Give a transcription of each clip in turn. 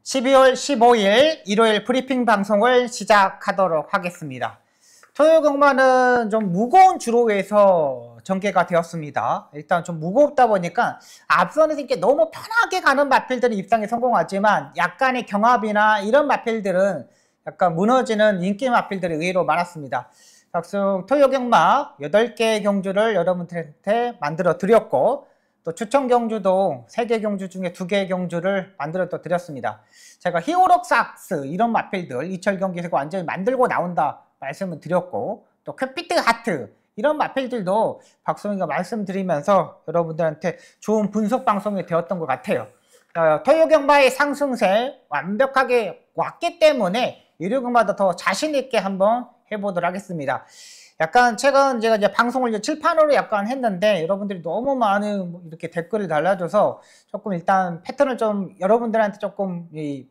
12월 15일 일요일 브리핑 방송을 시작하도록 하겠습니다. 토요 경마는 좀 무거운 주로에서 전개가 되었습니다. 일단 좀 무겁다 보니까 앞선에서 이렇게 너무 편하게 가는 마필들은 입상에 성공하지만 약간의 경합이나 이런 마필들은 약간 무너지는 인기 마필들이 의외로 많았습니다. 각종 토요 경마 8개의 경주를 여러분들한테 만들어 드렸고, 또 추천 경주도 3개 경주 중에 2개의 경주를 만들어 또 드렸습니다. 제가 히어록삭스 이런 마필들 이철 경기에서 완전히 만들고 나온다 말씀을 드렸고, 또 큐피트 하트 이런 마필들도 박성희가 말씀드리면서 여러분들한테 좋은 분석 방송이 되었던 것 같아요. 토요 경마의 상승세 완벽하게 왔기 때문에 일요 경마도 더 자신 있게 한번 해보도록 하겠습니다. 약간 최근 제가 이제 방송을 이제 칠판으로 약간 했는데 여러분들이 너무 많은 이렇게 댓글을 달아줘서 조금 일단 패턴을 좀 여러분들한테 조금 이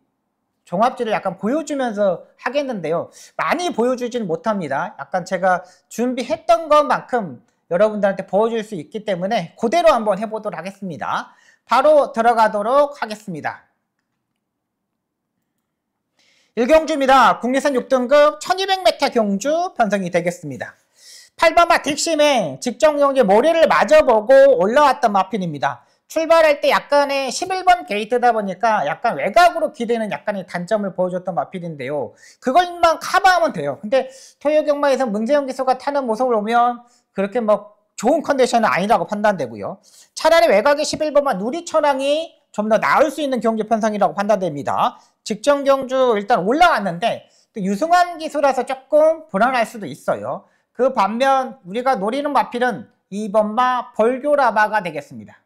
종합지를 약간 보여주면서 하겠는데요. 많이 보여주지는 못합니다. 약간 제가 준비했던 것만큼 여러분들한테 보여줄 수 있기 때문에 그대로 한번 해보도록 하겠습니다. 바로 들어가도록 하겠습니다. 1경주입니다. 국내산 6등급 1200m 경주 편성이 되겠습니다. 8번마 딕심에 직전 경주 모래를 마저보고 올라왔던 마필입니다. 출발할 때 약간의 11번 게이트다 보니까 약간 외곽으로 기대는 약간의 단점을 보여줬던 마필인데요. 그걸만 커버하면 돼요. 근데 토요 경마에서 문재영 기수가 타는 모습을 보면 그렇게 뭐 좋은 컨디션은 아니라고 판단되고요. 차라리 외곽의 11번마 누리천왕이 좀 더 나을 수 있는 경주 편성이라고 판단됩니다. 직전 경주 일단 올라왔는데 또 유승환 기수라서 조금 불안할 수도 있어요. 그 반면 우리가 노리는 마필은 2번마 벌교라바가 되겠습니다.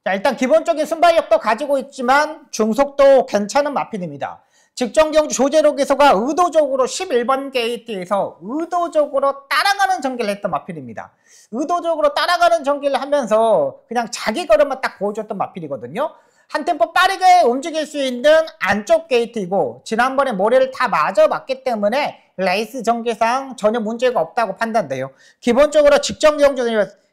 자, 일단 기본적인 순발력도 가지고 있지만 중속도 괜찮은 마필입니다. 직전 경주 조재로 기수가 의도적으로 11번 게이트에서 의도적으로 따라가는 전개를 했던 마필입니다. 의도적으로 따라가는 전개를 하면서 그냥 자기 걸음만 딱 보여줬던 마필이거든요. 한 템포 빠르게 움직일 수 있는 안쪽 게이트이고 지난번에 모래를 다 맞아 봤기 때문에 레이스 전개상 전혀 문제가 없다고 판단돼요. 기본적으로 직전 경주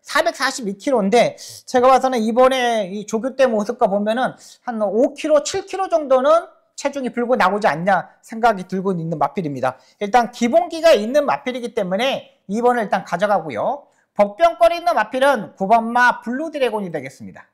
442km인데 제가 봐서는 이번에 이 조교 때 모습과 보면은 한 5km, 7km 정도는 체중이 불고 나오지 않냐 생각이 들고 있는 마필입니다. 일단 기본기가 있는 마필이기 때문에 2번을 일단 가져가고요. 복병거리는 마필은 9번마 블루드래곤이 되겠습니다.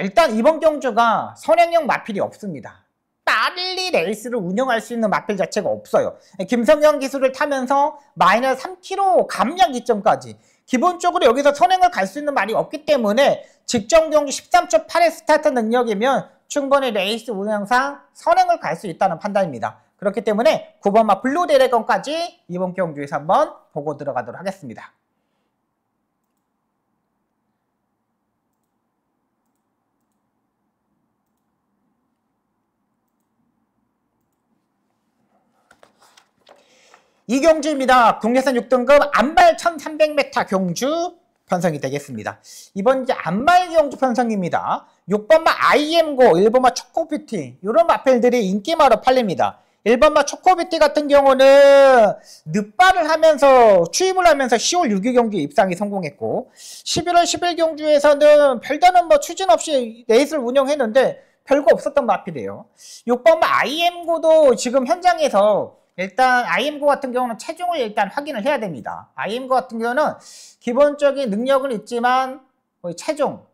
일단 이번 경주가 선행형 마필이 없습니다. 빨리 레이스를 운영할 수 있는 마필 자체가 없어요. 김성현 기수를 타면서 마이너스 3km 감량 기점까지 기본적으로 여기서 선행을 갈 수 있는 말이 없기 때문에 직전 경주 13초 8의 스타트 능력이면 충분히 레이스 운영상 선행을 갈 수 있다는 판단입니다. 그렇기 때문에 9번마 블루 드래곤까지 이번 경주에서 한번 보고 들어가도록 하겠습니다. 이 경주입니다. 국내산 6등급 안발 1300m 경주 편성이 되겠습니다. 이번 이제 안발 경주 편성입니다. 6번마 IM고, 1번마 초코뷰티 이런 마필들이 인기마로 팔립니다. 1번마 초코뷰티 같은 경우는 늦발을 하면서 추임을 하면서 10월 6일 경기 입상이 성공했고 11월 10일 경주에서는 별다른 뭐 추진 없이 레이스를 운영했는데 별거 없었던 마필이에요. 6번마 IM고도 지금 현장에서 일단 IM고 같은 경우는 체중을 일단 확인을 해야 됩니다. IM고 같은 경우는 기본적인 능력은 있지만 체중,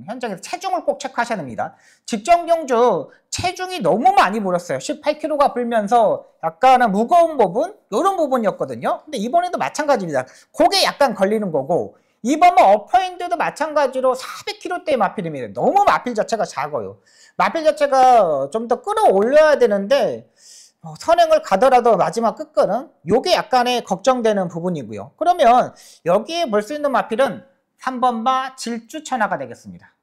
현장에서 체중을 꼭 체크하셔야 됩니다. 직전 경주 체중이 너무 많이 불었어요. 18kg가 불면서 약간은 무거운 부분, 이런 부분이었거든요. 근데 이번에도 마찬가지입니다. 그게 약간 걸리는 거고 이번 어퍼핸드도 마찬가지로 400kg대의 마필입니다. 너무 마필 자체가 작아요. 마필 자체가 좀 더 끌어올려야 되는데 선행을 가더라도 마지막 끝거는 요게 약간의 걱정되는 부분이고요. 그러면 여기에 볼 수 있는 마필은 3번마 질주천하가 되겠습니다.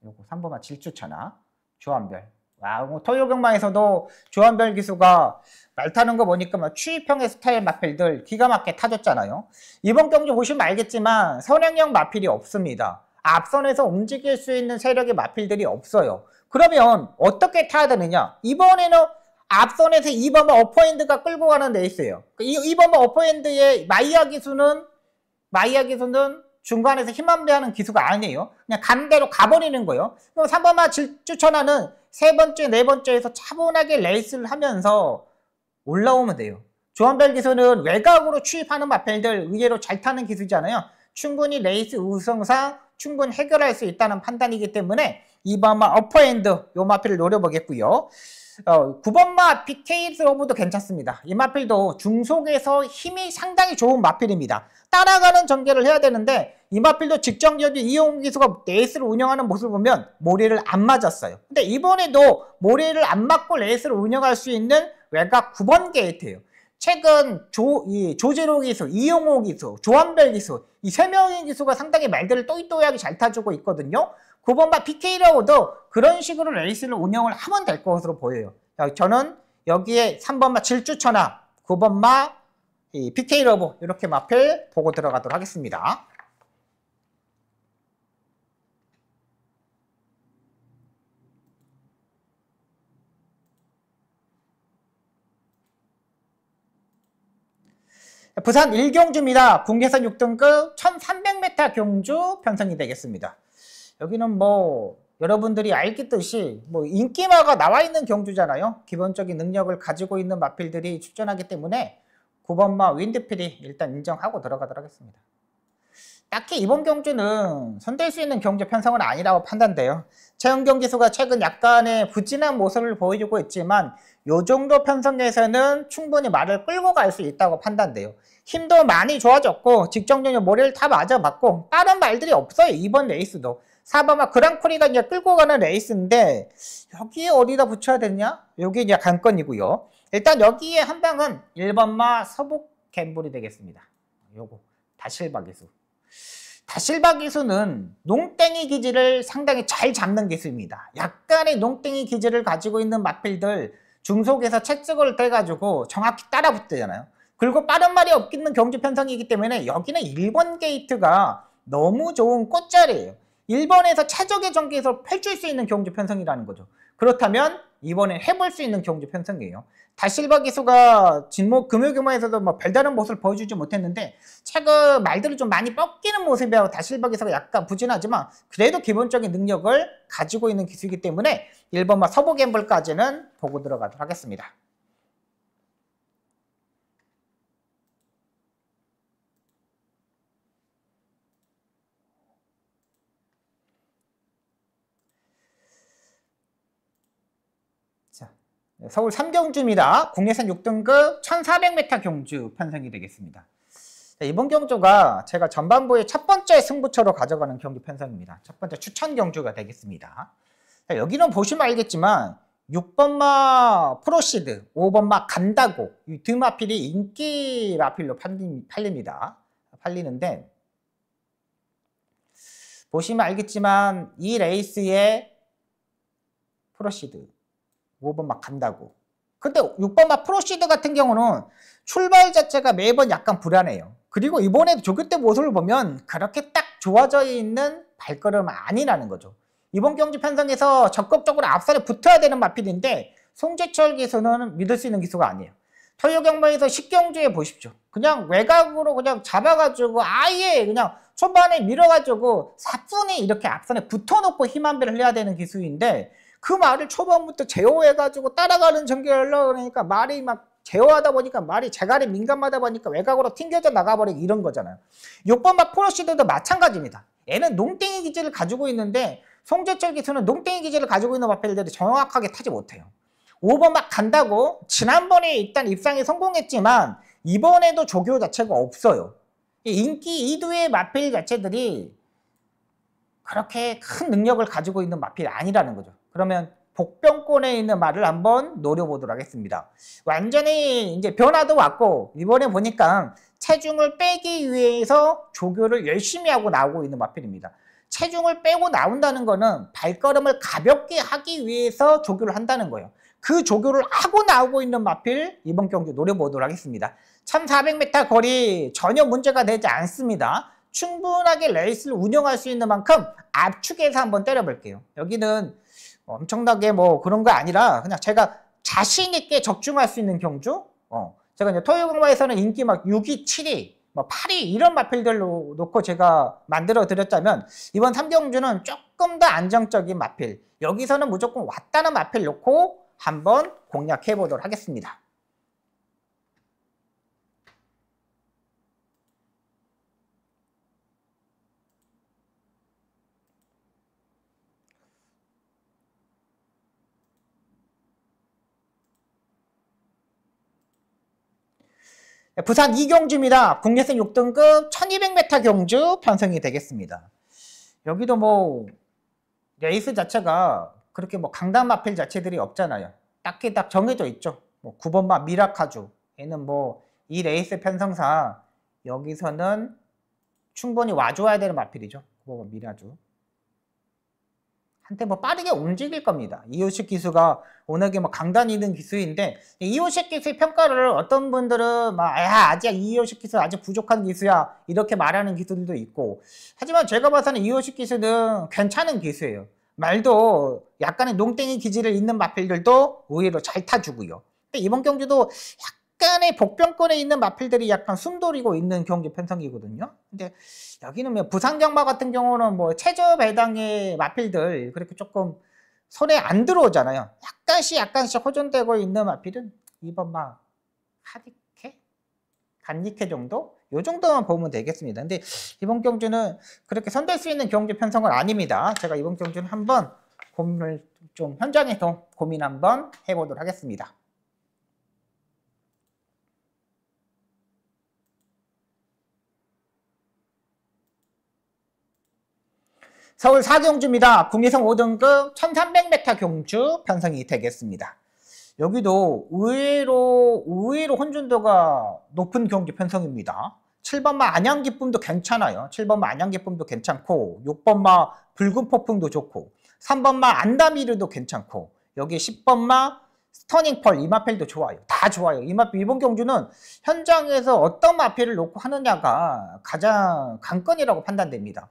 요거 3번마 질주천하 조한별. 와, 토요 경마에서도 조한별 기수가 말 타는 거 보니까 막 추위평의 스타일 마필들 기가 막히게 타줬잖아요. 이번 경주 보시면 알겠지만 선행형 마필이 없습니다. 앞선에서 움직일 수 있는 세력의 마필들이 없어요. 그러면 어떻게 타야 되느냐? 이번에는 앞선에서 2번마 어퍼핸드가 끌고 가는 레이스예요. 2번마 어퍼핸드의 마이야 기수는 중간에서 힘안 배하는 기수가 아니에요. 그냥 가는 대로 가버리는 거예요. 그럼 3번마 질주천하는 세 번째, 네 번째에서 차분하게 레이스를 하면서 올라오면 돼요. 조한별 기수는 외곽으로 추입하는 마필들 의외로 잘 타는 기수잖아요. 충분히 레이스 우승상 충분히 해결할 수 있다는 판단이기 때문에 2번마 어퍼핸드 요 마필을 노려보겠고요. 9번마 BK 서브도 괜찮습니다. 이 마필도 중속에서 힘이 상당히 좋은 마필입니다. 따라가는 전개를 해야 되는데 이 마필도 직전적인 이용 기수가 레이스를 운영하는 모습을 보면 모래를 안 맞았어요. 근데 이번에도 모래를 안 맞고 레이스를 운영할 수 있는 외곽 9번 게이트예요. 최근 조재로 기수, 이용호 기수, 조한별 기수 이 세 명의 기수가 상당히 말들을 또이또이하게 잘 타주고 있거든요. 9번마 BK라고도 그런 식으로 레이스를 운영을 하면 될 것으로 보여요. 저는 여기에 3번마 질주천하, 9번마 BK러브 이렇게 마필 보고 들어가도록 하겠습니다. 부산 1경주입니다. 국내선 6등급 1300m 경주 편성이 되겠습니다. 여기는 뭐 여러분들이 알겠듯이 뭐 인기마가 나와 있는 경주잖아요. 기본적인 능력을 가지고 있는 마필들이 출전하기 때문에 9번마 윈드필이 일단 인정하고 들어가도록 하겠습니다. 딱히 이번 경주는 손댈 수 있는 경주 편성은 아니라고 판단돼요. 최은경 기수가 최근 약간의 부진한 모습을 보여주고 있지만 이 정도 편성에서는 충분히 말을 끌고 갈 수 있다고 판단돼요. 힘도 많이 좋아졌고 직전적인 모래를 다 맞아봤고 다른 말들이 없어요. 이번 레이스도 4번마 그랑프리가 이제 끌고 가는 레이스인데 여기에 어디다 붙여야 되냐? 여기 이제 관건이고요. 일단 여기에 한 방은 1번마 서북 갬블이 되겠습니다. 요거 다실바 기수. 다실바 기수는 농땡이 기지를 상당히 잘 잡는 기수입니다. 약간의 농땡이 기지를 가지고 있는 마필들 중속에서 채찍을 떼가지고 정확히 따라붙잖아요. 그리고 빠른 말이 없는 경주 편성이기 때문에 여기는 1번 게이트가 너무 좋은 꽃자리예요. 1번에서 최적의 전개에서 펼칠 수 있는 경주 편성이라는 거죠. 그렇다면 이번에 해볼 수 있는 경주 편성이에요. 다실바 기수가 금요규모에서도 뭐 별다른 모습을 보여주지 못했는데 최근 말들을 좀 많이 뻗기는 모습이라고 다실바 기수가 약간 부진하지만 그래도 기본적인 능력을 가지고 있는 기수이기 때문에 1번마 서부 갬블까지는 보고 들어가도록 하겠습니다. 서울 3경주입니다. 국내선 6등급 1400m 경주 편성이 되겠습니다. 이번 경주가 제가 전반부의 첫 번째 승부처로 가져가는 경주 편성입니다. 첫 번째 추천 경주가 되겠습니다. 여기는 보시면 알겠지만 6번마 프로시드, 5번마 간다고 이 두 마필이 인기 마필로 팔리는데 보시면 알겠지만 이 레이스에 프로시드 5번 막 간다고. 근데 6번 막 프로시드 같은 경우는 출발 자체가 매번 약간 불안해요. 그리고 이번에도 조교 때 모습을 보면 그렇게 딱 좋아져 있는 발걸음은 아니라는 거죠. 이번 경주 편성에서 적극적으로 앞살에 붙어야 되는 마필인데 송재철 기수는 믿을 수 있는 기수가 아니에요. 토요경마에서 10경주에 보십시오. 그냥 외곽으로 그냥 잡아가지고 아예 그냥 초반에 밀어가지고 사뿐히 이렇게 앞선에 붙어놓고 힘 한 배를 해야 되는 기수인데 그 말을 초반부터 제어해가지고 따라가는 전개를 하려고 그러니까 말이 막 제어하다 보니까 말이 재갈이 민감하다 보니까 외곽으로 튕겨져 나가버리고 이런 거잖아요. 6번 막 프로시드도 마찬가지입니다. 얘는 농땡이 기지를 가지고 있는데 송재철 기수는 농땡이 기지를 가지고 있는 마필들이 정확하게 타지 못해요. 5번 막 간다고 지난번에 일단 입상에 성공했지만 이번에도 조교 자체가 없어요. 인기 2두의 마필 자체들이 그렇게 큰 능력을 가지고 있는 마필이 아니라는 거죠. 그러면 복병권에 있는 말을 한번 노려보도록 하겠습니다. 완전히 이제 변화도 왔고 이번에 보니까 체중을 빼기 위해서 조교를 열심히 하고 나오고 있는 마필입니다. 체중을 빼고 나온다는 거는 발걸음을 가볍게 하기 위해서 조교를 한다는 거예요. 그 조교를 하고 나오고 있는 마필 이번 경주 노려보도록 하겠습니다. 1400m 거리 전혀 문제가 되지 않습니다. 충분하게 레이스를 운영할 수 있는 만큼 압축해서 한번 때려볼게요. 여기는 엄청나게 뭐 그런 거 아니라 그냥 제가 자신 있게 적중할 수 있는 경주. 제가 이제 토요경마에서는 인기 막 6위, 7위 뭐 파리 이런 마필들로 놓고 제가 만들어 드렸자면 이번 3경주는 조금 더 안정적인 마필, 여기서는 무조건 왔다는 마필 놓고 한번 공략해 보도록 하겠습니다. 부산 2경주입니다. 국내선 6등급 1200m 경주 편성이 되겠습니다. 여기도 뭐 레이스 자체가 그렇게 뭐 강단 마필 자체들이 없잖아요. 딱히 딱 정해져 있죠. 뭐 9번마 미라카주 얘는 뭐 이 레이스 편성상 여기서는 충분히 와줘야 되는 마필이죠. 9번마 미라주. 한때 뭐 빠르게 움직일 겁니다. 이호식 기수가 워낙에 뭐 강단이 있는 기수인데, 이호식 기수의 평가를 어떤 분들은 막 아직 이호식 기수 아직 부족한 기수야 이렇게 말하는 기수들도 있고, 하지만 제가 봐서는 이호식 기수는 괜찮은 기수예요. 말도 약간의 농땡이 기질을 있는 마필들도 의외로 잘 타주고요. 근데 이번 경주도 약간의 복병권에 있는 마필들이 약간 숨돌이고 있는 경기 편성이거든요. 근데 여기는 뭐 부산경마 같은 경우는 뭐 최저 배당의 마필들 그렇게 조금 손에 안 들어오잖아요. 약간씩 호전되고 있는 마필은 이번 막 하디케? 간니케 정도? 요 정도만 보면 되겠습니다. 근데 이번 경주는 그렇게 손댈 수 있는 경주 편성은 아닙니다. 제가 이번 경주는 한번 고민을 좀 현장에서 고민 한번 해보도록 하겠습니다. 서울 4경주입니다. 국내선 5등급 1300m 경주 편성이 되겠습니다. 여기도 의외로 혼준도가 높은 경주 편성입니다. 7번마 안양기쁨도 괜찮아요. 7번마 안양기쁨도 괜찮고, 6번마 붉은 폭풍도 좋고, 3번마 안다미르도 괜찮고, 여기 10번마 스터닝펄 이 마필도 좋아요. 다 좋아요. 이 마필 이번 경주는 현장에서 어떤 마필을 놓고 하느냐가 가장 관건이라고 판단됩니다.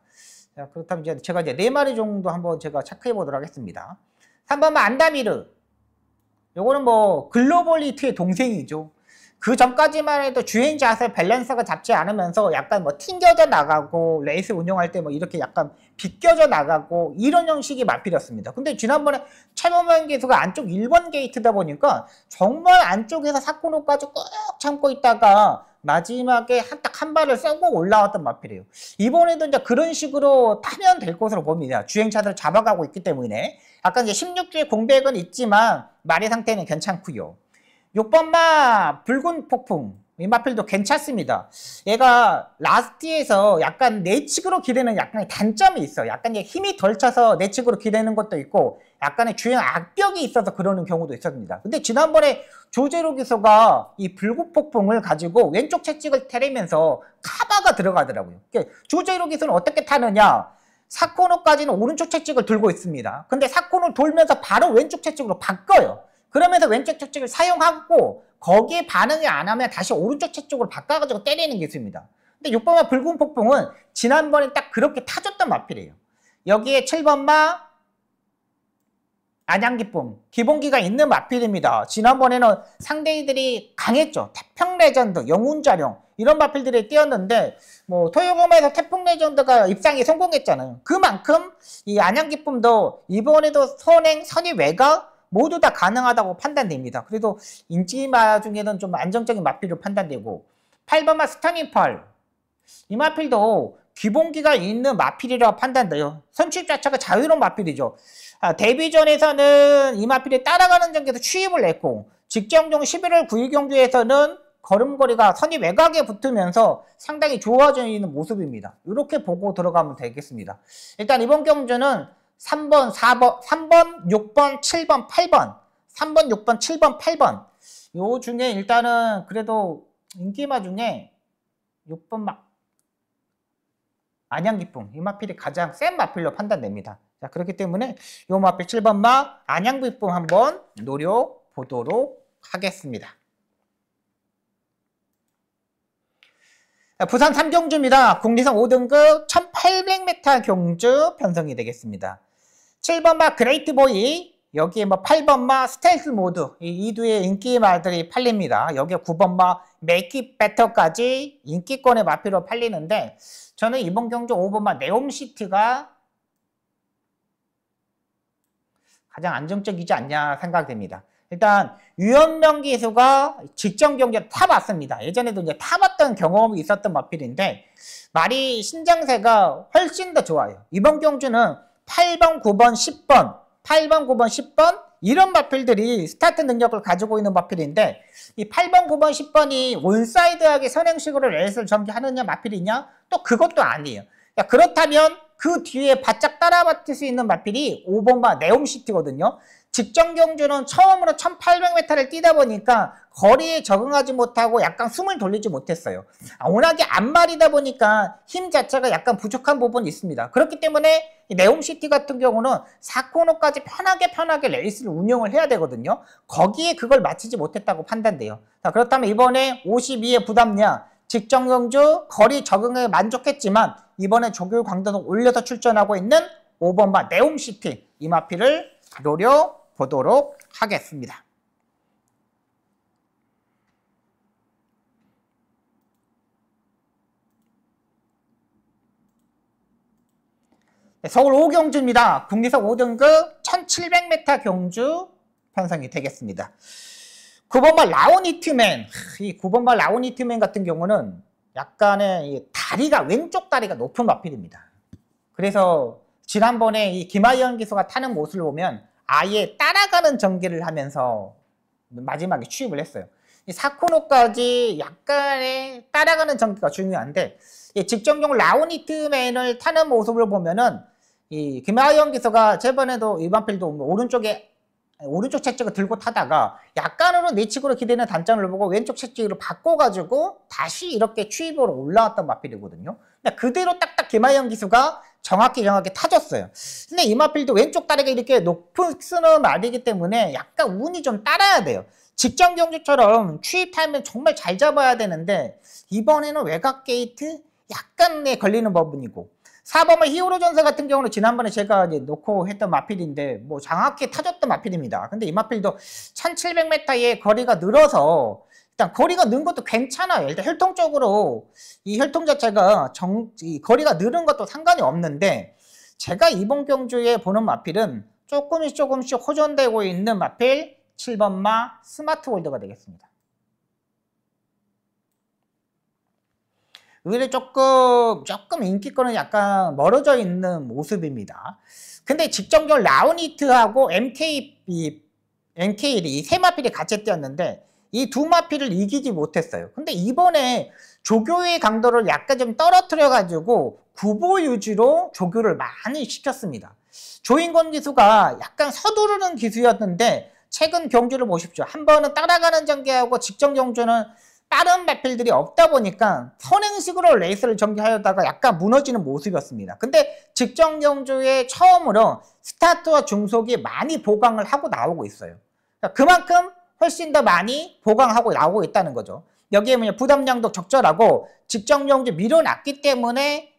자, 그렇다면 이제 제가 이제 4마리 정도 한번 제가 체크해 보도록 하겠습니다. 3번만 안다미르. 요거는 뭐 글로벌리트의 동생이죠. 그 전까지만 해도 주행 자세 밸런스가 잡지 않으면서 약간 뭐 튕겨져 나가고, 레이스 운영할 때 뭐 이렇게 약간 비껴져 나가고 이런 형식이 마필이었습니다. 근데 지난번에 최범현 기수가 안쪽 1번 게이트다 보니까 정말 안쪽에서 사코노까지 꾹 참고 있다가 마지막에 딱 한 발을 쏘고 올라왔던 마필이에요. 이번에도 이제 그런 식으로 타면 될 것으로 봅니다. 주행차들 잡아가고 있기 때문에 약간 이제 16주의 공백은 있지만 마리 상태는 괜찮고요. 6번마 붉은 폭풍 이 마필도 괜찮습니다. 얘가 라스트에서 약간 내측으로 기대는 약간의 단점이 있어요. 약간 힘이 덜 차서 내측으로 기대는 것도 있고, 약간의 주행 악벽이 있어서 그러는 경우도 있었습니다. 근데 지난번에 조제로 기수가 이 붉은 폭풍을 가지고 왼쪽 채찍을 때리면서 카바가 들어가더라고요. 조제로 기수는 어떻게 타느냐, 사코노까지는 오른쪽 채찍을 들고 있습니다. 근데 사코노 돌면서 바로 왼쪽 채찍으로 바꿔요. 그러면서 왼쪽 채찍을 사용하고 거기에 반응이 안 하면 다시 오른쪽 채찍으로 바꿔가지고 때리는 기술입니다. 근데 6번마 붉은 폭풍은 지난번에 딱 그렇게 타줬던 마필이에요. 여기에 7번마 안양기쁨 기본기가 있는 마필입니다. 지난번에는 상대들이 강했죠. 태평 레전드, 영웅자룡 이런 마필들이 뛰었는데 뭐 토요금에서 태풍 레전드가 입상이 성공했잖아요. 그만큼 이 안양기쁨도 이번에도 선행, 선의 외곽 모두 다 가능하다고 판단됩니다. 그래도 인기마 중에는 좀 안정적인 마필로 판단되고, 8번마 스터닝펄 이 마필도 기본기가 있는 마필이라고 판단돼요. 선취입 자체가 자유로운 마필이죠. 데뷔전에서는 이 마필이 따라가는 전개에서 취입을 냈고, 직전종 11월 9일 경주에서는 걸음걸이가 선의 외곽에 붙으면서 상당히 좋아져 있는 모습입니다. 이렇게 보고 들어가면 되겠습니다. 일단 이번 경주는 3번, 4번, 3번, 6번, 7번, 8번 3번, 6번, 7번, 8번 요 중에 일단은 그래도 인기마 중에 6번 막 안양기쁨 이 마필이 가장 센 마필로 판단됩니다. 자, 그렇기 때문에 요 마필 7번마 안양기쁨 한번 노려보도록 하겠습니다. 부산 3경주입니다. 국리선 5등급 1800m 경주 편성이 되겠습니다. 7번마 그레이트보이 여기에 뭐 8번마 스텔스 모드 이 두의 인기 말들이 팔립니다. 여기에 9번마 Make It Better까지 인기권의 마피로 팔리는데 저는 이번 경주 5번마 네옴시티가 가장 안정적이지 않냐 생각됩니다. 일단 유연명 기수가 직전 경기에 타봤습니다. 예전에도 이제 타봤던 경험이 있었던 마필인데 말이 신장세가 훨씬 더 좋아요. 이번 경주는 8번, 9번, 10번 8번, 9번, 10번 이런 마필들이 스타트 능력을 가지고 있는 마필인데 이 8번, 9번, 10번이 온사이드하게 선행식으로 레이스를 전개하느냐 마필이냐? 또 그것도 아니에요. 그렇다면 그 뒤에 바짝 따라붙을 수 있는 마필이 5번과 네옴시티거든요. 직전 경주는 처음으로 1800m를 뛰다 보니까 거리에 적응하지 못하고 약간 숨을 돌리지 못했어요. 워낙에 앞말이다 보니까 힘 자체가 약간 부족한 부분이 있습니다. 그렇기 때문에 네옴시티 같은 경우는 4코너까지 편하게 레이스를 운영을 해야 되거든요. 거기에 그걸 마치지 못했다고 판단돼요. 자, 그렇다면 이번에 52의 부담량 직전 경주 거리 적응에 만족했지만 이번에 조교 강도를 올려서 출전하고 있는 5번마 네옴시티 이 마필을 노려보도록 하겠습니다. 서울 5경주입니다. 국리석 5등급 1700m 경주 편성이 되겠습니다. 9번마 라온히트맨 이 9번마 라온히트맨 같은 경우는 약간의 다리가 왼쪽 다리가 높은 마필입니다. 그래서 지난번에 이 김하연 기수가 타는 모습을 보면 아예 따라가는 전개를 하면서 마지막에 취입을 했어요. 이 4코너까지 약간의 따라가는 전개가 중요한데 직전 경우 라온히트맨을 타는 모습을 보면은 이 김하연 기수가 저번에도 이번 필도 오른쪽 채찍을 들고 타다가 약간으로 내측으로 기대는 단점을 보고 왼쪽 채찍으로 바꿔가지고 다시 이렇게 취입으로 올라왔던 마필이거든요. 그대로 딱딱 김하연 기수가 정확히 타줬어요. 근데 이 마필도 왼쪽 다리가 이렇게 높은 쓰는 말이기 때문에 약간 운이 좀 따라야 돼요. 직전 경주처럼 취입 타이밍 정말 잘 잡아야 되는데 이번에는 외곽 게이트 약간에 걸리는 부분이고 4번의 히어로 전사 같은 경우는 지난번에 제가 이제 놓고 했던 마필인데 뭐 정확히 타줬던 마필입니다. 근데 이 마필도 1700m의 거리가 늘어서 일단 거리가 는 것도 괜찮아요. 일단 혈통적으로 이 혈통 자체가 이 거리가 늘은 것도 상관이 없는데 제가 이번 경주에 보는 마필은 조금씩 호전되고 있는 마필 7번마 스마트 월드가 되겠습니다. 의외로 조금 인기권은 약간 멀어져 있는 모습입니다. 근데 직전경 라온히트하고 MKL 이 세 마필이 같이 뛰었는데 이 두 마필을 이기지 못했어요. 근데 이번에 조교의 강도를 약간 좀 떨어뜨려 가지고 구보 유지로 조교를 많이 시켰습니다. 조인권 기수가 약간 서두르는 기수였는데 최근 경주를 보십시오. 한 번은 따라가는 전개하고 직전 경주는 빠른 마필들이 없다 보니까 선행식으로 레이스를 전개하려다가 약간 무너지는 모습이었습니다. 근데 직전 경주에 처음으로 스타트와 중속이 많이 보강을 하고 나오고 있어요. 그만큼 훨씬 더 많이 보강하고 나오고 있다는 거죠. 여기에 부담량도 적절하고 직전 경주 밀어놨기 때문에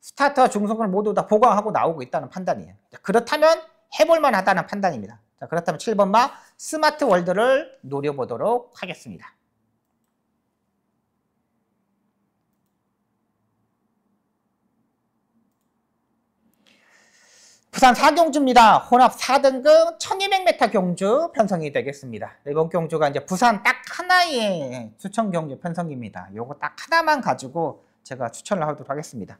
스타트와 중속을 모두 다 보강하고 나오고 있다는 판단이에요. 그렇다면 해볼만 하다는 판단입니다. 자, 그렇다면 7번마 스마트 월드를 노려보도록 하겠습니다. 부산 4경주입니다. 혼합 4등급 1200m 경주 편성이 되겠습니다. 이번 경주가 이제 부산 딱 하나의 추천 경주 편성입니다. 요거 딱 하나만 가지고 제가 추천을 하도록 하겠습니다.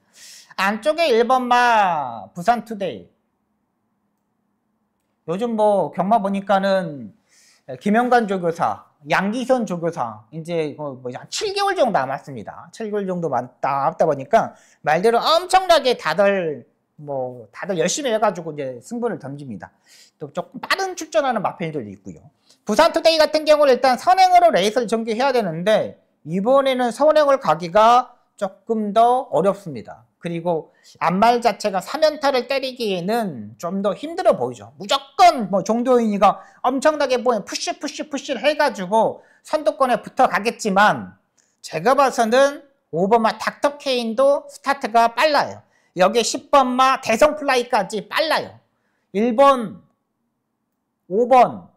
안쪽에 1번마 부산 투데이. 요즘 뭐 경마 보니까는 김영관 조교사, 양기선 조교사 이제 뭐 한 7개월 정도 남았습니다. 7개월 정도 남았다 보니까 말대로 엄청나게 다들 열심히 해가지고 이제 승부를 던집니다. 또 조금 빠른 출전하는 마필들도 있고요. 부산 투데이 같은 경우는 일단 선행으로 레이스를 전개해야 되는데 이번에는 선행을 가기가 조금 더 어렵습니다. 그리고 앞말 자체가 3연타를 때리기에는 좀 더 힘들어 보이죠. 무조건 뭐 종도인이가 엄청나게 푸시를 해가지고 선두권에 붙어 가겠지만 제가 봐서는 5번마 닥터 케인도 스타트가 빨라요. 여기에 10번마 대성플라이까지 빨라요. 1번 5번,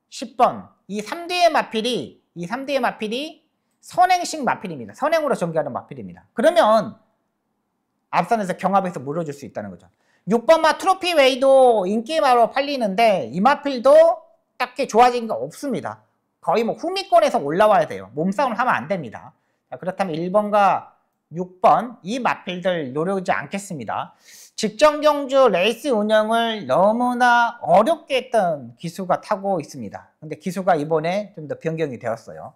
10번 이 3대의 마필이 선행식 마필입니다. 선행으로 전개하는 마필입니다. 그러면 앞선에서 경합에서 물어줄 수 있다는 거죠. 6번마 트로피 웨이도 인기마로 팔리는데 이 마필도 딱히 좋아진 게 없습니다. 거의 뭐 후미권에서 올라와야 돼요. 몸싸움을 하면 안 됩니다. 자, 그렇다면 1번과 6번 이 마필들 노려오지 않겠습니다. 직전 경주 레이스 운영을 너무나 어렵게 했던 기수가 타고 있습니다. 근데 기수가 이번에 좀 더 변경이 되었어요.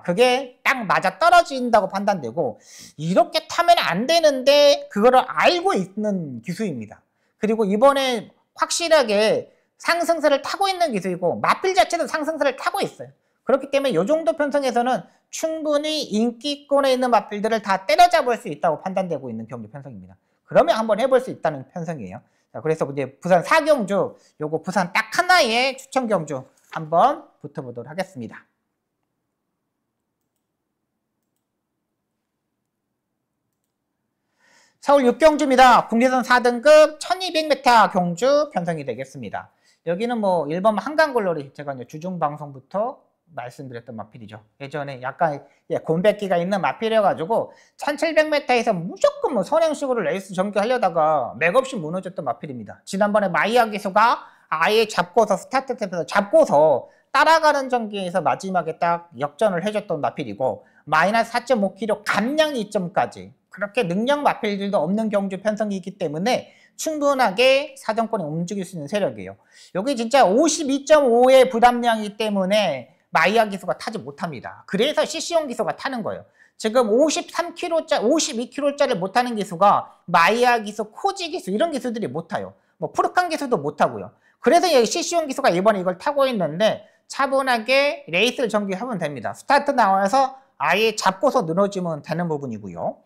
그게 딱 맞아 떨어진다고 판단되고 이렇게 타면 안 되는데 그거를 알고 있는 기수입니다. 그리고 이번에 확실하게 상승세를 타고 있는 기수이고 마필 자체도 상승세를 타고 있어요. 그렇기 때문에 이 정도 편성에서는 충분히 인기권에 있는 마필들을 다 때려잡을 수 있다고 판단되고 있는 경주 편성입니다. 그러면 한번 해볼 수 있다는 편성이에요. 자, 그래서 이제 부산 4경주, 요거 부산 딱 하나의 추천 경주 한번 붙어보도록 하겠습니다. 서울 6경주입니다. 국내선 4등급 1200m 경주 편성이 되겠습니다. 여기는 뭐 1번 한강골로리 제가 이제 주중방송부터 말씀드렸던 마필이죠. 예전에 약간 곰백기가 있는 마필이어가지고 1700m에서 무조건 뭐 선행식으로 레이스 전개하려다가 맥없이 무너졌던 마필입니다. 지난번에 마이야 기수가 아예 잡고서 스타트 탭에서 잡고서 따라가는 전개에서 마지막에 딱 역전을 해줬던 마필이고 마이너스 4.5km 감량 2점까지 그렇게 능력 마필들도 없는 경주 편성이기 때문에 충분하게 사정권에 움직일 수 있는 세력이에요. 여기 진짜 52.5의 부담량이기 때문에 마이야 기수가 타지 못합니다. 그래서 CC용 기수가 타는 거예요. 지금 53kg짜리, 52kg짜리 못하는 기수가 마이야 기수, 코지 기수 이런 기수들이 못 타요. 뭐 푸르칸 기수도 못 타고요. 그래서 여기 CC용 기수가 이번에 이걸 타고 있는데 차분하게 레이스를 전개하면 됩니다. 스타트 나와서 아예 잡고서 늘어지면 되는 부분이고요.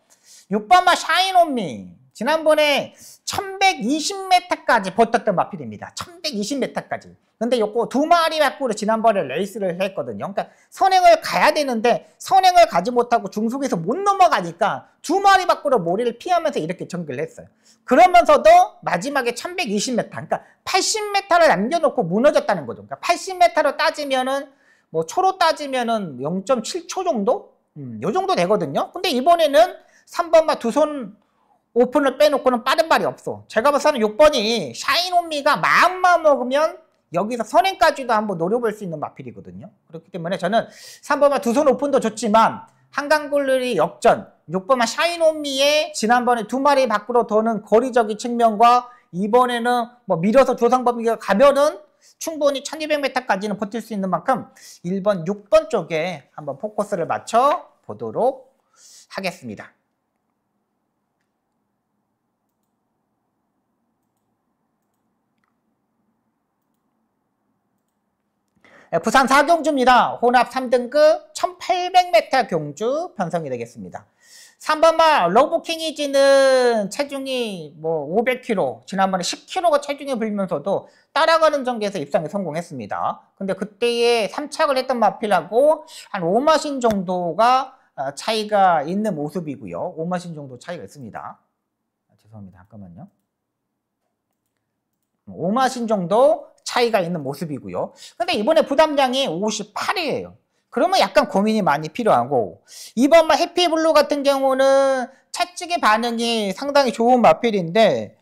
6번마 샤인온미 지난번에 1120m까지 버텼던 마필입니다. 1120m까지. 근데 요거 두 마리 밖으로 지난번에 레이스를 했거든요. 그러니까 선행을 가야 되는데 선행을 가지 못하고 중속에서 못 넘어가니까 두 마리 밖으로 모리를 피하면서 이렇게 전개를 했어요. 그러면서도 마지막에 1120m, 그러니까 80m를 남겨놓고 무너졌다는 거죠. 그러니까 80m로 따지면은 뭐 초로 따지면은 0.7초 정도? 요 정도 되거든요. 근데 이번에는 3번마 두 손 오픈을 빼놓고는 빠른 발이 없어. 제가 봤을 때는 6번이 샤인온미가 마음만 먹으면 여기서 선행까지도 한번 노려볼 수 있는 마필이거든요. 그렇기 때문에 저는 3번마 두 손 오픈도 좋지만 한강골르리 역전 6번마 샤인온미의 지난번에 두 마리 밖으로 도는 거리적인 측면과 이번에는 뭐 밀어서 조상범위가 가면은 충분히 1200m까지는 버틸 수 있는 만큼 1번, 6번 쪽에 한번 포커스를 맞춰 보도록 하겠습니다. 부산 4경주입니다. 혼합 3등급 1800m 경주 편성이 되겠습니다. 3번마 러브킹이지는 체중이 뭐 500kg, 지난번에 10kg가 체중이 불면서도 따라가는 전개에서 입상에 성공했습니다. 근데 그때에 3착을 했던 마필하고 한 5마신 정도가 차이가 있는 모습이고요. 5마신 정도 차이가 있습니다. 죄송합니다. 잠깐만요. 5마신 정도 차이가 있는 모습이고요. 근데 이번에 부담량이 58이에요. 그러면 약간 고민이 많이 필요하고 2번마 해피블루 같은 경우는 차측의 반응이 상당히 좋은 마필인데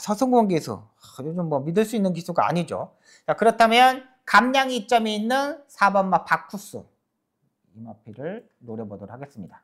서승권 기수 요즘 뭐 믿을 수 있는 기수가 아니죠. 자, 그렇다면 감량 이점이 있는 4번마 바쿠스 이 마필을 노려보도록 하겠습니다.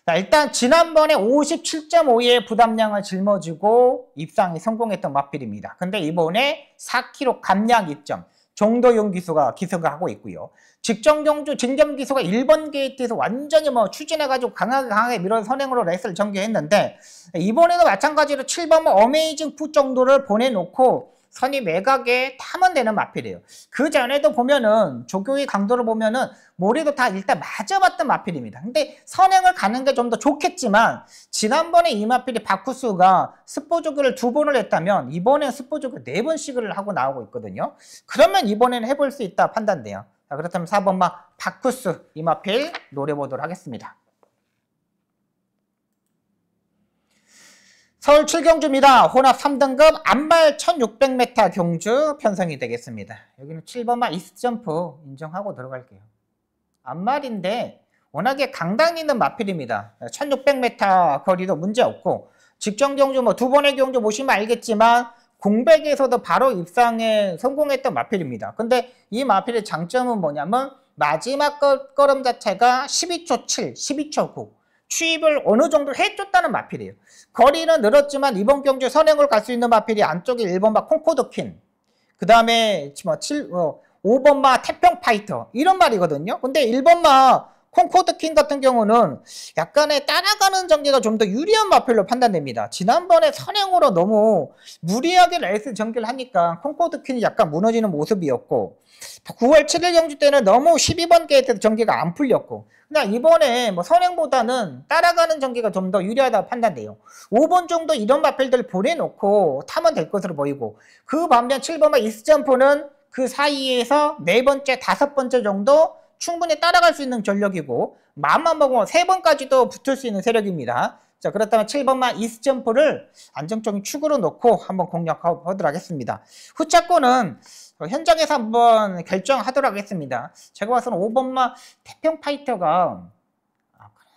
자, 일단 지난번에 57.5의 부담량을 짊어지고 입상이 성공했던 마필입니다. 근데 이번에 4kg 감량 이점 정도용 기수가 하고 있고요. 직전 경주 진겸 기수가 1번 게이트에서 완전히 뭐 추진해가지고 강하게 밀어서 선행으로 레이스를 전개했는데 이번에도 마찬가지로 7번 어메이징 푸 정도를 보내놓고 선입 외곽에 타면 되는 마필이에요. 그 전에도 보면은 조교의 강도를 보면은 모래도 다 일단 맞아봤던 마필입니다. 근데 선행을 가는 게 좀 더 좋겠지만 지난번에 이 마필이 바쿠스가 스포 조교를 2번을 했다면 이번엔 스포 조교 4번씩을 하고 나오고 있거든요. 그러면 이번에는 해볼 수 있다 판단돼요. 자, 그렇다면 4번마 바쿠스 이 마필 노려보도록 하겠습니다. 서울 7경주입니다. 혼합 3등급 안말 1600m 경주 편성이 되겠습니다. 여기는 7번마 이스트점프 인정하고 들어갈게요. 안말인데 워낙에 강당 있는 마필입니다. 1600m 거리도 문제없고 직전 경주 뭐 두 번의 경주 보시면 알겠지만 공백에서도 바로 입상에 성공했던 마필입니다. 근데 이 마필의 장점은 뭐냐면 마지막 걸음 자체가 12초 7, 12초 9 추입을 어느 정도 해줬다는 마필이에요. 거리는 늘었지만 이번 경주 선행을 갈 수 있는 마필이 안쪽에 1번마 콩코드퀸, 그 다음에 5번마 태평파이터 이런 말이거든요. 근데 1번마 콩코드퀸 같은 경우는 약간의 따라가는 전개가 좀 더 유리한 마필로 판단됩니다. 지난번에 선행으로 너무 무리하게 레이스 전개를 하니까 콩코드퀸이 약간 무너지는 모습이었고 9월 7일 경주 때는 너무 12번 게이트 전개가 안 풀렸고 그냥 이번에 뭐 선행보다는 따라가는 전개가 좀 더 유리하다고 판단돼요. 5번 정도 이런 마필들을 보내놓고 타면 될 것으로 보이고 그 반면 7번마 이스점프는 그 사이에서 네 번째, 다섯 번째 정도 충분히 따라갈 수 있는 전력이고 마음만 먹으면 3번까지도 붙을 수 있는 세력입니다. 자, 그렇다면 7번만 이스점프를 안정적인 축으로 놓고 한번 공략하도록 하겠습니다. 후차권은 현장에서 한번 결정하도록 하겠습니다. 제가 봐서는 5번만 태평파이터가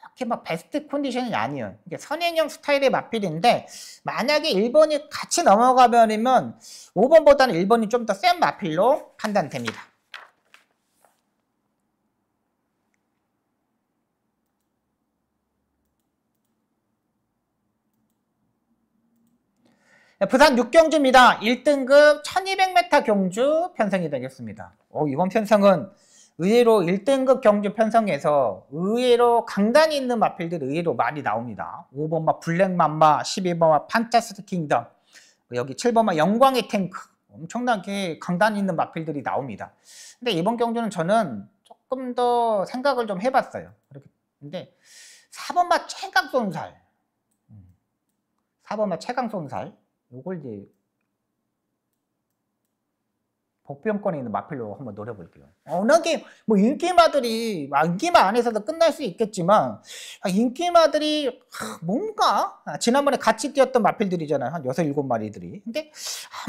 그렇게 막 베스트 컨디션이 아니에요. 이게 선행형 스타일의 마필인데 만약에 1번이 같이 넘어가면은 5번보다는 1번이 좀 더 센 마필로 판단됩니다. 부산 6경주입니다. 1등급 1200m 경주 편성이 되겠습니다. 이번 편성은 의외로 1등급 경주 편성에서 의외로 강단이 있는 마필들이 의외로 많이 나옵니다. 5번마 블랙맘마, 12번마 판타스트 킹덤, 여기 7번마 영광의 탱크 엄청나게 강단이 있는 마필들이 나옵니다. 근데 이번 경주는 저는 조금 더 생각을 좀 해봤어요. 근데 4번마 최강손살 4번마 최강손살 요걸 이제 복병권에 있는 마필로 한번 노려볼게요. 워낙에 뭐 인기마들이 인기마 안에서도 끝날 수 있겠지만 인기마들이 뭔가 지난번에 같이 뛰었던 마필들이잖아요. 한 6, 7마리들이. 근데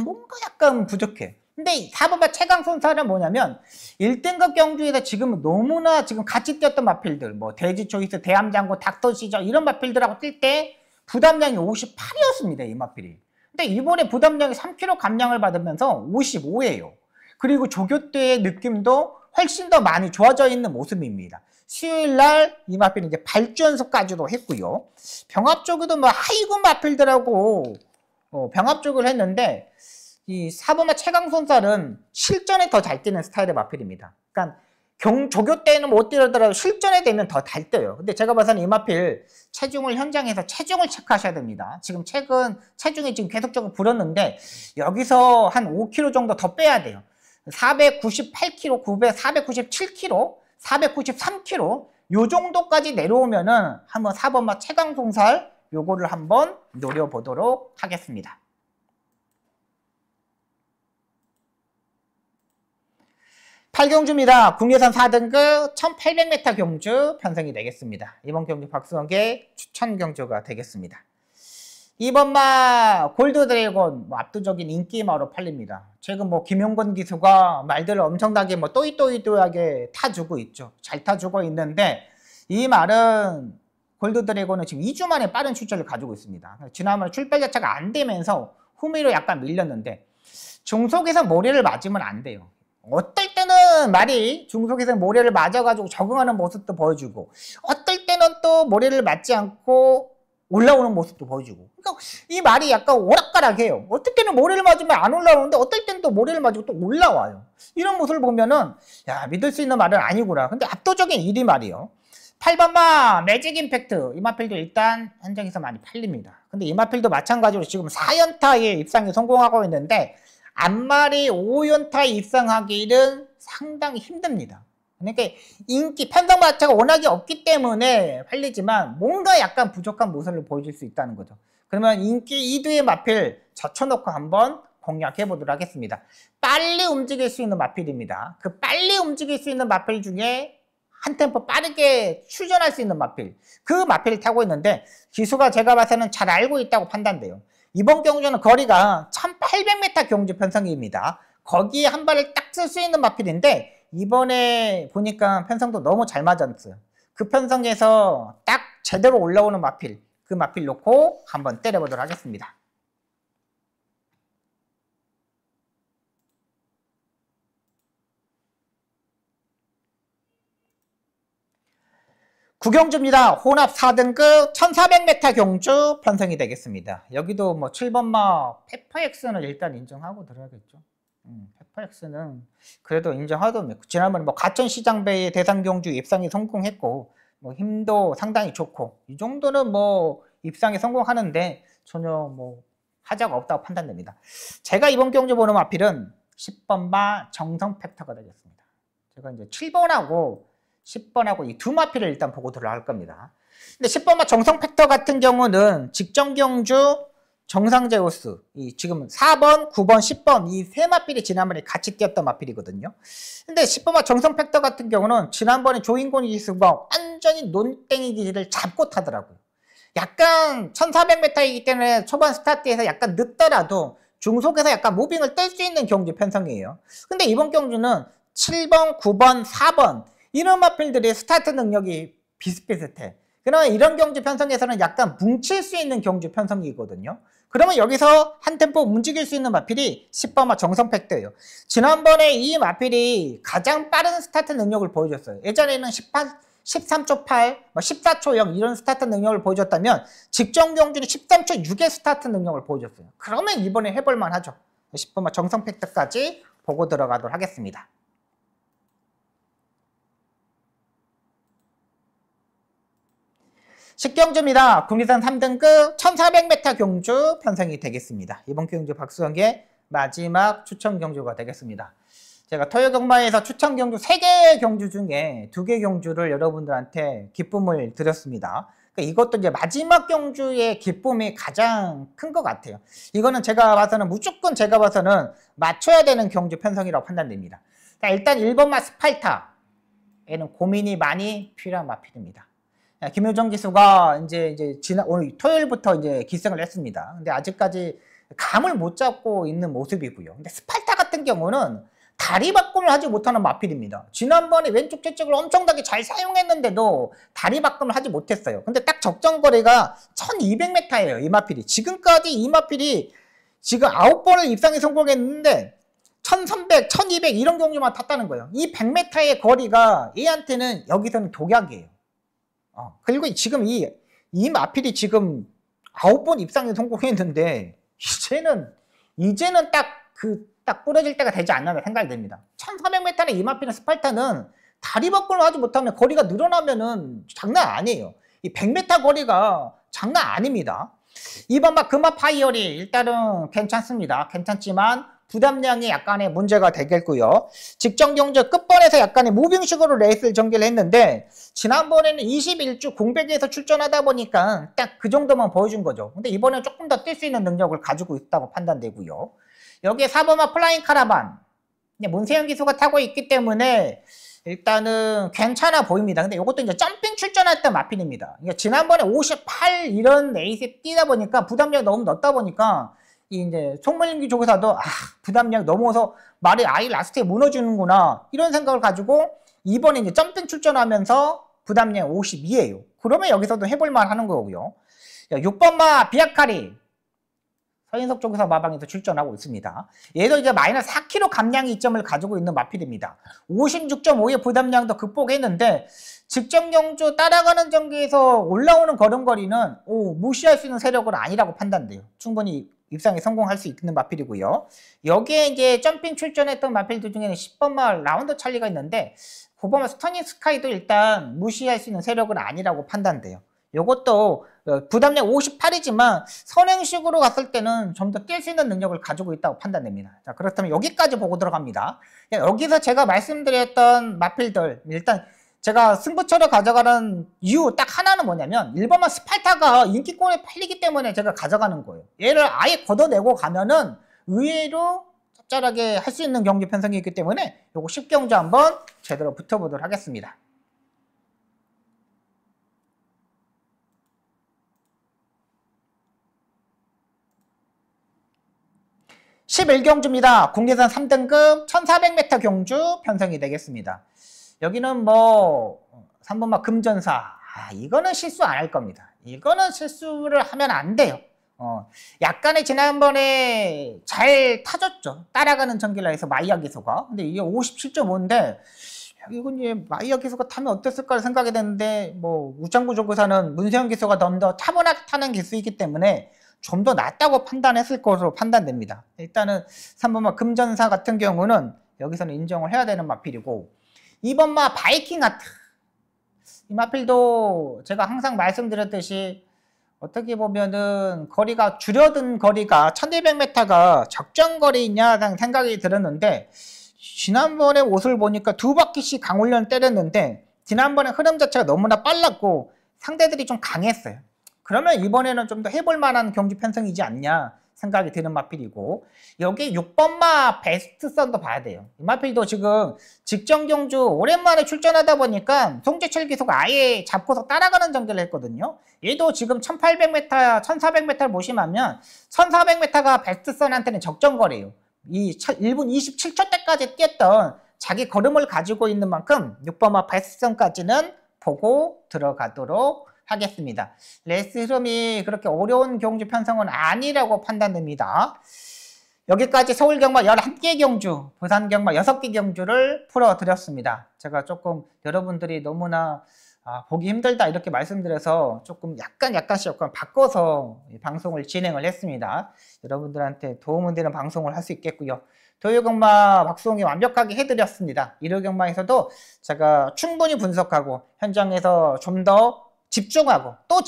뭔가 약간 부족해. 근데 4번마 최강손살은 뭐냐면 1등급 경주에서 지금 너무나 지금 같이 뛰었던 마필들 뭐 돼지초이스, 대함장고, 닥터시저 이런 마필들하고 뛸 때 부담량이 58이었습니다. 이 마필이. 근데 이번에 부담량이 3kg 감량을 받으면서 55예요. 그리고 조교 때의 느낌도 훨씬 더 많이 좋아져 있는 모습입니다. 수요일날 이 마필은 이제 발주 연습까지도 했고요. 병합 쪽에도 뭐 하이군 마필들하고 병합 쪽을 했는데 이 4번마 최강손살은 실전에 더 잘 뛰는 스타일의 마필입니다. 그러니까 조교 때는 못 뛰더라도 실전에 되면 더 잘 떠요. 근데 제가 봐서는 이 마필 체중을 현장에서 체중을 체크하셔야 됩니다. 지금 최근 체중이 지금 계속적으로 불었는데 여기서 한 5kg 정도 더 빼야 돼요. 498kg, 497kg, 493kg 요 정도까지 내려오면은 한번 4번마 최강손살 요거를 한번 노려보도록 하겠습니다. 8경주입니다. 국내산 4등급 1800m 경주 편성이 되겠습니다. 이번 경주 박수원계 추천 경주가 되겠습니다. 2번마 골드드래곤 압도적인 인기마로 팔립니다. 최근 김용건 기수가 말들을 엄청나게 또이또이또하게 타주고 있죠. 잘 타주고 있는데 이 말은 골드드래곤은 지금 2주 만에 빠른 출전을 가지고 있습니다. 지난번에 출발 자체가 안 되면서 후미로 약간 밀렸는데 중속에서 모래를 맞으면 안 돼요. 어떨 때는 말이 중속에서 모래를 맞아가지고 적응하는 모습도 보여주고 어떨 때는 또 모래를 맞지 않고 올라오는 모습도 보여주고 그러니까 이 말이 약간 오락가락해요. 어떨 때는 모래를 맞으면 안 올라오는데 어떨 때는 또 모래를 맞고 또 올라와요. 이런 모습을 보면은 야 믿을 수 있는 말은 아니구나. 근데 압도적인 1위 말이요. 8번마 매직 임팩트 이 마필도 일단 현장에서 많이 팔립니다. 근데 이 마필도 마찬가지로 지금 4연타에 입상에 성공하고 있는데 안말이 5연타에 입상하기는 상당히 힘듭니다. 그러니까 인기, 편성 마차가 워낙에 없기 때문에 팔리지만 뭔가 약간 부족한 모습을 보여줄 수 있다는 거죠. 그러면 인기 2두의 마필 젖혀놓고 한번 공략해 보도록 하겠습니다. 빨리 움직일 수 있는 마필입니다. 그 빨리 움직일 수 있는 마필 중에 한 템포 빠르게 출전할 수 있는 마필, 그 마필을 타고 있는데 기수가 제가 봐서는 잘 알고 있다고 판단돼요. 이번 경주는 거리가 1800m 경주 편성기입니다. 거기에 한 발을 딱 쓸 수 있는 마필인데 이번에 보니까 편성도 너무 잘 맞았어요. 그 편성에서 딱 제대로 올라오는 마필, 그 마필 놓고 한번 때려보도록 하겠습니다. 구경주입니다. 혼합 4등급 1400m 경주 편성이 되겠습니다. 여기도 뭐 7번마 페퍼엑스는 일단 인정하고 들어야겠죠. 페퍼엑스는 그래도 인정하던데 지난번에 뭐 가천시장배의 대상 경주 입상에 성공했고 뭐 힘도 상당히 좋고 이 정도는 뭐 입상에 성공하는데 전혀 뭐 하자가 없다고 판단됩니다. 제가 이번 경주 보는 마필은 10번마 정성 팩터가 되겠습니다. 제가 이제 7번하고 10번하고 이 두 마필을 일단 보고 들어갈 겁니다. 근데 10번마 정성 팩터 같은 경우는 직전 경주 정상제우스, 이 지금 4번, 9번, 10번 이 세 마필이 지난번에 같이 뛰었던 마필이거든요. 근데 10번마 정성 팩터 같은 경우는 지난번에 조인곤 기수가 완전히 논땡이 기지를 잡고 타더라고요. 약간 1400m이기 때문에 초반 스타트에서 약간 늦더라도 중속에서 약간 무빙을 뗄 수 있는 경주 편성이에요. 근데 이번 경주는 7번, 9번, 4번 이런 마필들이 스타트 능력이 비슷비슷해. 그러면 이런 경주 편성에서는 약간 뭉칠 수 있는 경주 편성이거든요. 그러면 여기서 한 템포 움직일 수 있는 마필이 10번마 정성 팩터예요. 지난번에 이 마필이 가장 빠른 스타트 능력을 보여줬어요. 예전에는 13초 8, 14초 0 이런 스타트 능력을 보여줬다면 직전 경주는 13초 6의 스타트 능력을 보여줬어요. 그러면 이번에 해볼만 하죠. 10번마 정성 팩터까지 보고 들어가도록 하겠습니다. 식경주입니다. 국리산 3등급 1400m 경주 편성이 되겠습니다. 이번 경주 박수영의 마지막 추천 경주가 되겠습니다. 제가 토요경마에서 추천 경주 3개의 경주 중에 2개 경주를 여러분들한테 기쁨을 드렸습니다. 그러니까 이것도 이제 마지막 경주의 기쁨이 가장 큰 것 같아요. 이거는 제가 봐서는 무조건 제가 봐서는 맞춰야 되는 경주 편성이라고 판단됩니다. 자, 일단 1번마 스팔타에는 고민이 많이 필요한 마필입니다. 김효정 기수가 이제 오늘 토요일부터 이제 기승을 했습니다. 근데 아직까지 감을 못 잡고 있는 모습이고요. 근데 스팔타 같은 경우는 다리 바꿈을 하지 못하는 마필입니다. 지난번에 왼쪽 채찍을 엄청나게 잘 사용했는데도 다리 바꿈을 하지 못했어요. 근데 딱 적정 거리가 1200m예요. 이 마필이. 지금까지 이 마필이 지금 9번을 입상에 성공했는데 1300, 1200 이런 경주만 탔다는 거예요. 이 100m의 거리가 얘한테는 여기서는 독약이에요. 그리고 지금 이 마필이 지금 9번 입상에 성공했는데 이제는 딱 부러질 때가 되지 않나 생각이 듭니다. 1400m의 이 마필은 스팔타는 다리 바꿈을 하지 못하면 거리가 늘어나면은 장난 아니에요. 이 100m 거리가 장난 아닙니다. 2번마 금화 파이어리 일단은 괜찮습니다. 괜찮지만 부담량이 약간의 문제가 되겠고요. 직전 경주 끝번에서 약간의 무빙식으로 레이스를 전개를 했는데 지난번에는 21주 공백에서 출전하다 보니까 딱 그 정도만 보여준 거죠. 근데 이번에는 조금 더 뛸 수 있는 능력을 가지고 있다고 판단되고요. 여기에 4번마 플라잉 카라반 문세영 기수가 타고 있기 때문에 일단은 괜찮아 보입니다. 근데 이것도 이제 점핑 출전했던 마필입니다. 그러니까 지난번에 58 이런 레이스에 뛰다 보니까 부담량이 너무 넣다 보니까 이제 송물림기 조교사도 부담량 넘어서 말이 아예 라스트에 무너지는구나 이런 생각을 가지고 이번에 이제 점핑 출전하면서 부담량 52예요. 그러면 여기서도 해볼만 하는 거고요. 6번마 비아카리 서인석 조교사 마방에서 출전하고 있습니다. 얘도 이제 마이너스 4kg 감량의 이점을 가지고 있는 마필입니다. 56.5의 부담량도 극복했는데 직전 경주 따라가는 전기에서 올라오는 걸음걸이는 무시할 수 있는 세력은 아니라고 판단돼요. 충분히 입상에 성공할 수 있는 마필이고요. 여기에 이제 점핑 출전했던 마필들 중에는 10번마 라운드 찰리가 있는데 9번마 스터닝 스카이도 일단 무시할 수 있는 세력은 아니라고 판단돼요. 이것도 부담량 58이지만 선행식으로 갔을 때는 좀 더 뛸 수 있는 능력을 가지고 있다고 판단됩니다. 자, 그렇다면 여기까지 보고 들어갑니다. 여기서 제가 말씀드렸던 마필들 일단 제가 승부처를 가져가는 이유 딱 하나는 뭐냐면 1번만 스팔타가 인기권에 팔리기 때문에 제가 가져가는 거예요. 얘를 아예 걷어내고 가면은 의외로 짭짤하게 할 수 있는 경기 편성이 있기 때문에 요거 10경주 한번 제대로 붙어보도록 하겠습니다. 11경주입니다. 국내산 3등급 1400m 경주 편성이 되겠습니다. 여기는 뭐 3번마 금전사, 이거는 실수 안 할 겁니다. 이거는 실수를 하면 안 돼요. 약간의 지난번에 잘 타줬죠. 따라가는 전기라에서 마이야 기소가. 근데 이게 57.5인데 이건 이제 마이야 기소가 타면 어땠을까 생각이 됐는데, 뭐 우창구 조교사는 문세영 기소가 좀 더 타분하게 타는 기수이기 때문에 좀 더 낫다고 판단했을 것으로 판단됩니다. 일단은 3번마 금전사 같은 경우는 여기서는 인정을 해야 되는 마필이고, 2번마 바이킹 하트, 이 마필도 제가 항상 말씀드렸듯이 어떻게 보면은 거리가 줄여든 거리가 1200m가 적정거리냐 생각이 들었는데, 지난번에 옷을 보니까 2바퀴씩 강훈련 때렸는데 지난번에 흐름 자체가 너무나 빨랐고 상대들이 좀 강했어요. 그러면 이번에는 좀 더 해볼 만한 경주 편성이지 않냐 생각이 드는 마필이고, 여기 6번마 베스트선도 봐야 돼요. 이 마필도 지금 직전 경주 오랜만에 출전하다 보니까 송재철 기수가 아예 잡고서 따라가는 전개를 했거든요. 얘도 지금 1800m, 1400m를 보시면 1400m가 베스트선한테는 적정거리예요. 이 1분 27초 때까지 뛰었던 자기 걸음을 가지고 있는 만큼 6번마 베스트선까지는 보고 들어가도록 하겠습니다. 레이스 흐름이 그렇게 어려운 경주 편성은 아니라고 판단됩니다. 여기까지 서울 경마 11개 경주, 부산 경마 6개 경주를 풀어드렸습니다. 제가 조금 여러분들이 너무나 보기 힘들다 이렇게 말씀드려서 조금 약간씩 바꿔서 방송을 진행을 했습니다. 여러분들한테 도움이 되는 방송을 할 수 있겠고요. 토요경마 박수홍이 완벽하게 해드렸습니다. 일요경마에서도 제가 충분히 분석하고 현장에서 좀 더 집중하고 또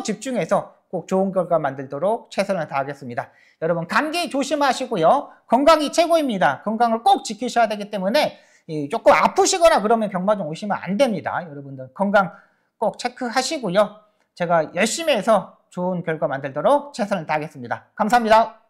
집중해서 꼭 좋은 결과 만들도록 최선을 다하겠습니다. 여러분 감기 조심하시고요. 건강이 최고입니다. 건강을 꼭 지키셔야 되기 때문에 조금 아프시거나 그러면 경마장 오시면 안 됩니다. 여러분들 건강 꼭 체크하시고요. 제가 열심히 해서 좋은 결과 만들도록 최선을 다하겠습니다. 감사합니다.